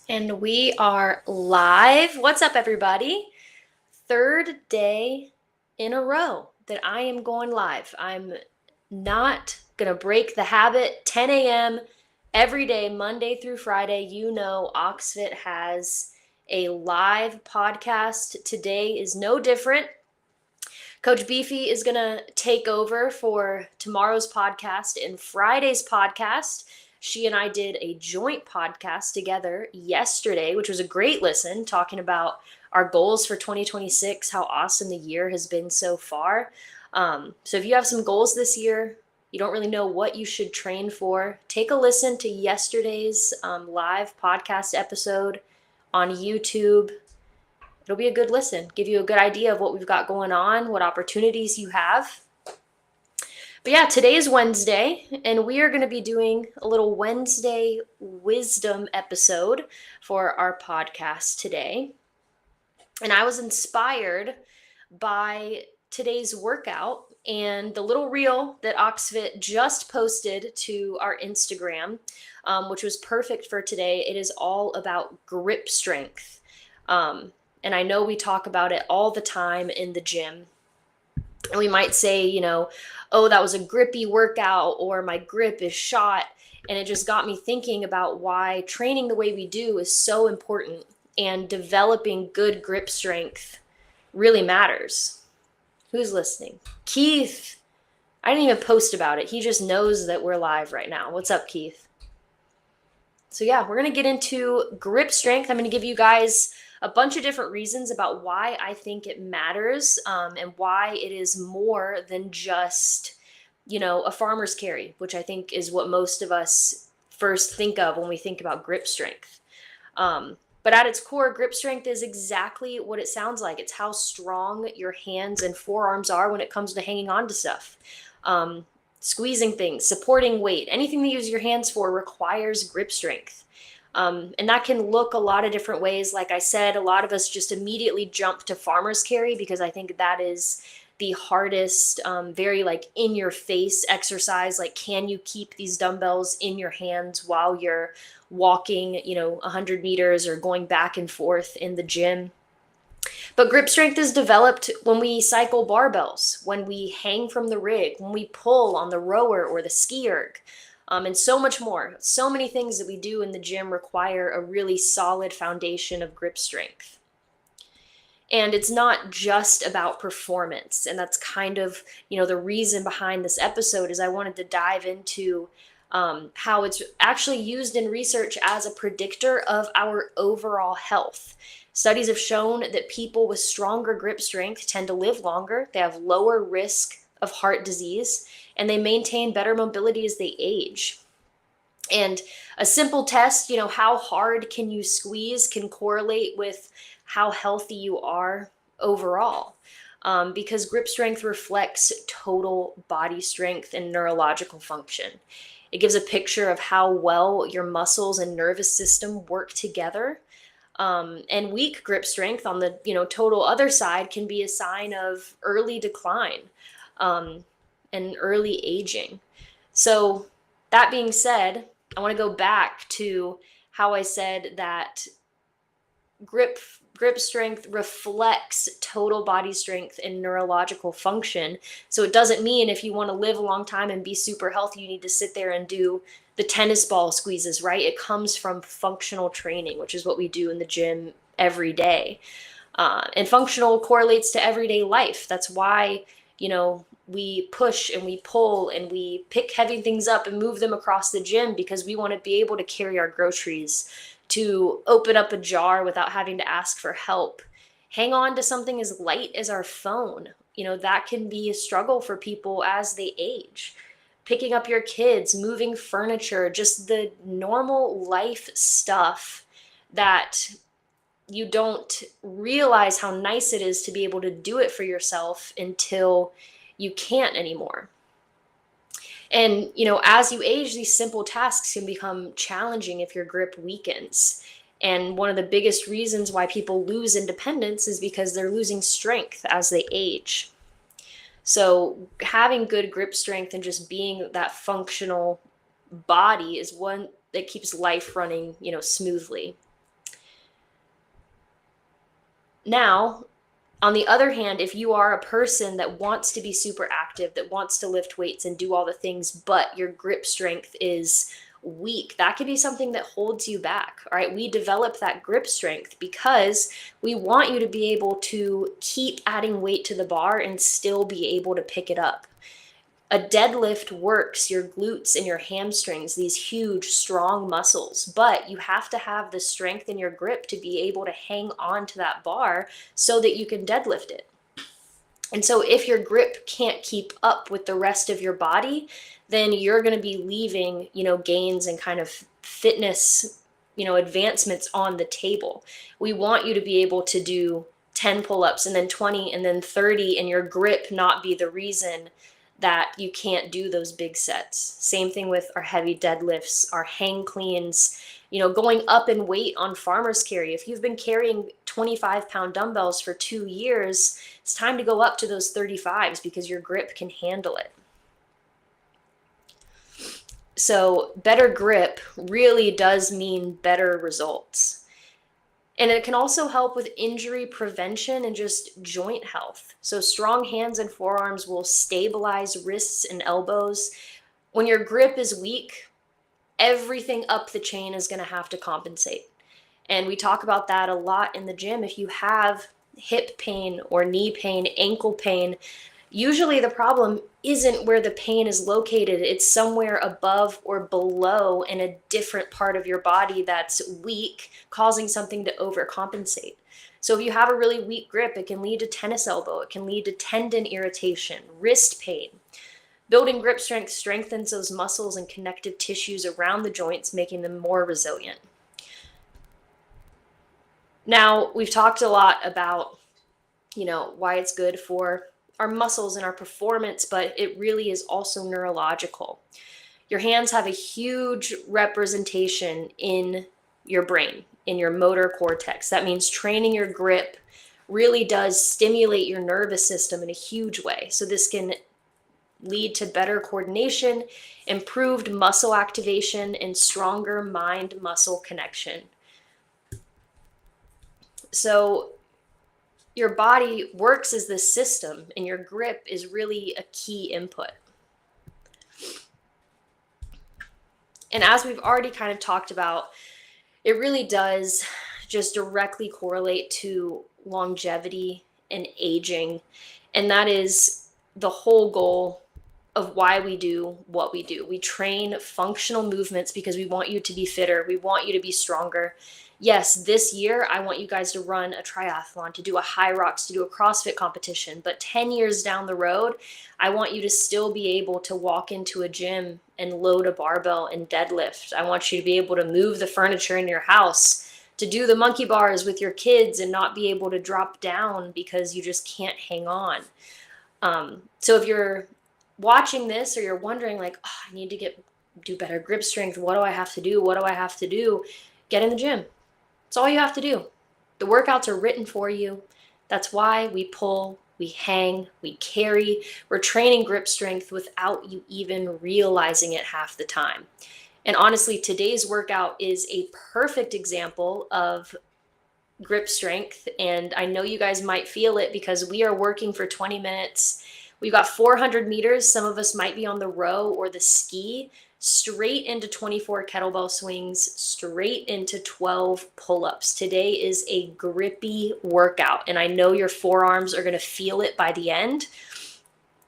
And we are live. What's up, everybody? Third day in a row that I am going live. I'm not going to break the habit. 10 a.m. every day, Monday through Friday. You know, Oxfit has a live podcast. Today is no different. Coach Beefy is going to take over for tomorrow's podcast and Friday's podcast. She and I did a joint podcast together yesterday, which was a great listen, talking about our goals for 2026, how awesome the year has been so far. So if you have some goals this year, you don't really know what you should train for, take a listen to yesterday's live podcast episode on YouTube. It'll be a good listen, give you a good idea of what we've got going on, what opportunities you have. But yeah, today is Wednesday, and we are going to be doing a little Wednesday wisdom episode for our podcast today. And I was inspired by today's workout and the little reel that Oxfit just posted to our Instagram, which was perfect for today. It is all about grip strength. And I know we talk about it all the time in the gym. And we might say, oh, that was a grippy workout, or my grip is shot. And it just got me thinking about why training the way we do is so important, and developing good grip strength really matters. Who's listening? Keith. I didn't even post about it. He just knows that we're live right now. What's up, Keith? So yeah, we're going to get into grip strength. I'm going to give you guys a bunch of different reasons about why I think it matters, and why it is more than just, a farmer's carry, which I think is what most of us first think of when we think about grip strength. But at its core, grip strength is exactly what it sounds like. It's how strong your hands and forearms are when it comes to hanging on to stuff. Squeezing things, supporting weight, anything you use your hands for requires grip strength. And that can look a lot of different ways. Like I said, a lot of us just immediately jump to farmer's carry because I think that is the hardest, very in your face exercise. Like, can you keep these dumbbells in your hands while you're walking, 100 meters or going back and forth in the gym? But grip strength is developed when we cycle barbells, when we hang from the rig, when we pull on the rower or the ski erg, and so much more. So many things that we do in the gym require a really solid foundation of grip strength. And it's not just about performance. And that's kind of, the reason behind this episode is I wanted to dive into how it's actually used in research as a predictor of our overall health. Studies have shown that people with stronger grip strength tend to live longer, they have lower risk of heart disease, and they maintain better mobility as they age. And a simple test, how hard can you squeeze, can correlate with how healthy you are overall. Because grip strength reflects total body strength and neurological function. It gives a picture of how well your muscles and nervous system work together. And weak grip strength on the total other side can be a sign of early decline, and early aging. So that being said, I want to go back to how I said that grip strength reflects total body strength and neurological function. So it doesn't mean if you want to live a long time and be super healthy, you need to sit there and do the tennis ball squeezes, right? It comes from functional training, which is what we do in the gym every day. And functional correlates to everyday life. That's why, we push and we pull and we pick heavy things up and move them across the gym, because we want to be able to carry our groceries, to open up a jar without having to ask for help, hang on to something as light as our phone. That can be a struggle for people as they age. Picking up your kids, moving furniture, just the normal life stuff that you don't realize how nice it is to be able to do it for yourself until you can't anymore. And, as you age, these simple tasks can become challenging if your grip weakens. And one of the biggest reasons why people lose independence is because they're losing strength as they age. So having good grip strength and just being that functional body is one that keeps life running, smoothly. Now, on the other hand, if you are a person that wants to be super active, that wants to lift weights and do all the things, but your grip strength is weak, that could be something that holds you back. All right. We develop that grip strength because we want you to be able to keep adding weight to the bar and still be able to pick it up. A deadlift works your glutes and your hamstrings, these huge, strong muscles, but you have to have the strength in your grip to be able to hang on to that bar so that you can deadlift it. And so if your grip can't keep up with the rest of your body, then you're going to be leaving, gains and kind of fitness, advancements on the table. We want you to be able to do 10 pull-ups and then 20 and then 30, and your grip not be the reason that you can't do those big sets. Same thing with our heavy deadlifts, our hang cleans, going up in weight on farmer's carry. If you've been carrying 25-pound dumbbells for 2 years, it's time to go up to those 35s because your grip can handle it. So better grip really does mean better results. And it can also help with injury prevention and just joint health. So strong hands and forearms will stabilize wrists and elbows. When your grip is weak, everything up the chain is going to have to compensate. And we talk about that a lot in the gym. If you have hip pain or knee pain, ankle pain, usually the problem isn't where the pain is located. It's somewhere above or below in a different part of your body that's weak, causing something to overcompensate. So if you have a really weak grip, it can lead to tennis elbow. It can lead to tendon irritation, wrist pain. Building grip strength strengthens those muscles and connective tissues around the joints, making them more resilient. Now, we've talked a lot about, why it's good for our muscles and our performance, but it really is also neurological. Your hands have a huge representation in your brain, in your motor cortex. That means training your grip really does stimulate your nervous system in a huge way. So this can lead to better coordination, improved muscle activation, and stronger mind-muscle connection. So your body works as this system, and your grip is really a key input. And as we've already kind of talked about, it really does just directly correlate to longevity and aging. And that is the whole goal of why we do what we do. We train functional movements because we want you to be fitter. We want you to be stronger. Yes, this year, I want you guys to run a triathlon, to do a high rocks, to do a CrossFit competition. But 10 years down the road, I want you to still be able to walk into a gym and load a barbell and deadlift. I want you to be able to move the furniture in your house, to do the monkey bars with your kids and not be able to drop down because you just can't hang on. So if you're watching this or you're wondering like, oh, I need to do better grip strength. What do I have to do? What do I have to do? Get in the gym. That's all you have to do. The workouts are written for you. That's why we pull, we hang, we carry. We're training grip strength without you even realizing it half the time. And honestly, today's workout is a perfect example of grip strength. And I know you guys might feel it because we are working for 20 minutes. We've got 400 meters. Some of us might be on the row or the ski, straight into 24 kettlebell swings, straight into 12 pull-ups. Today is a grippy workout, and I know your forearms are going to feel it by the end.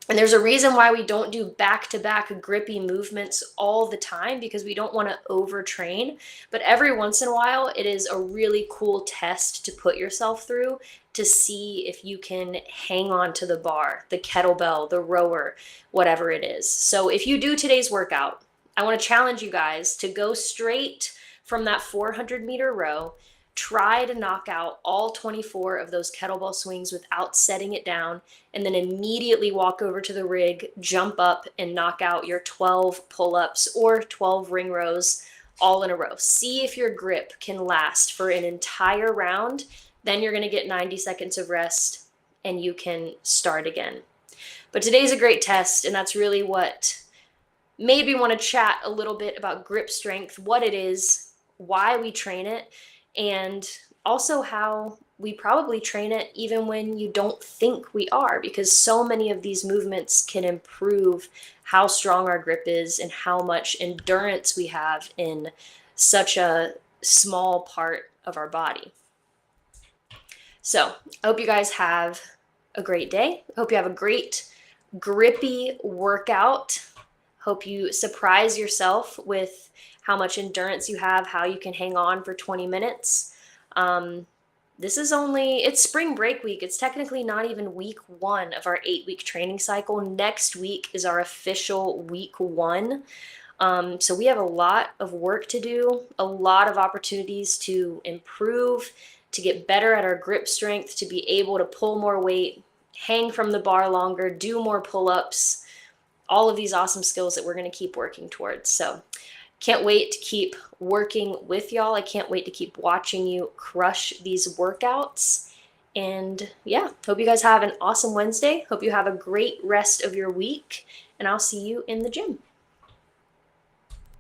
And there's a reason why we don't do back-to-back grippy movements all the time, because we don't want to overtrain. But every once in a while, it is a really cool test to put yourself through to see if you can hang on to the bar, the kettlebell, the rower, whatever it is. So if you do today's workout, I want to challenge you guys to go straight from that 400-meter row. Try to knock out all 24 of those kettlebell swings without setting it down, and then immediately walk over to the rig, jump up, and knock out your 12 pull-ups or 12 ring rows all in a row. See if your grip can last for an entire round. Then you're going to get 90 seconds of rest, and you can start again. But today's a great test, and that's really what made me want to chat a little bit about grip strength, what it is, why we train it, and also how we probably train it even when you don't think we are, because so many of these movements can improve how strong our grip is and how much endurance we have in such a small part of our body. So I hope you guys have a great day. I hope you have a great grippy workout. Hope you surprise yourself with how much endurance you have, how you can hang on for 20 minutes. It's spring break week. It's technically not even week 1 of our 8-week training cycle. Next week is our official week 1. So we have a lot of work to do, a lot of opportunities to improve, to get better at our grip strength, to be able to pull more weight, hang from the bar longer, do more pull-ups, all of these awesome skills that we're going to keep working towards. So can't wait to keep working with y'all. I can't wait to keep watching you crush these workouts. And yeah, hope you guys have an awesome Wednesday. Hope you have a great rest of your week, and I'll see you in the gym.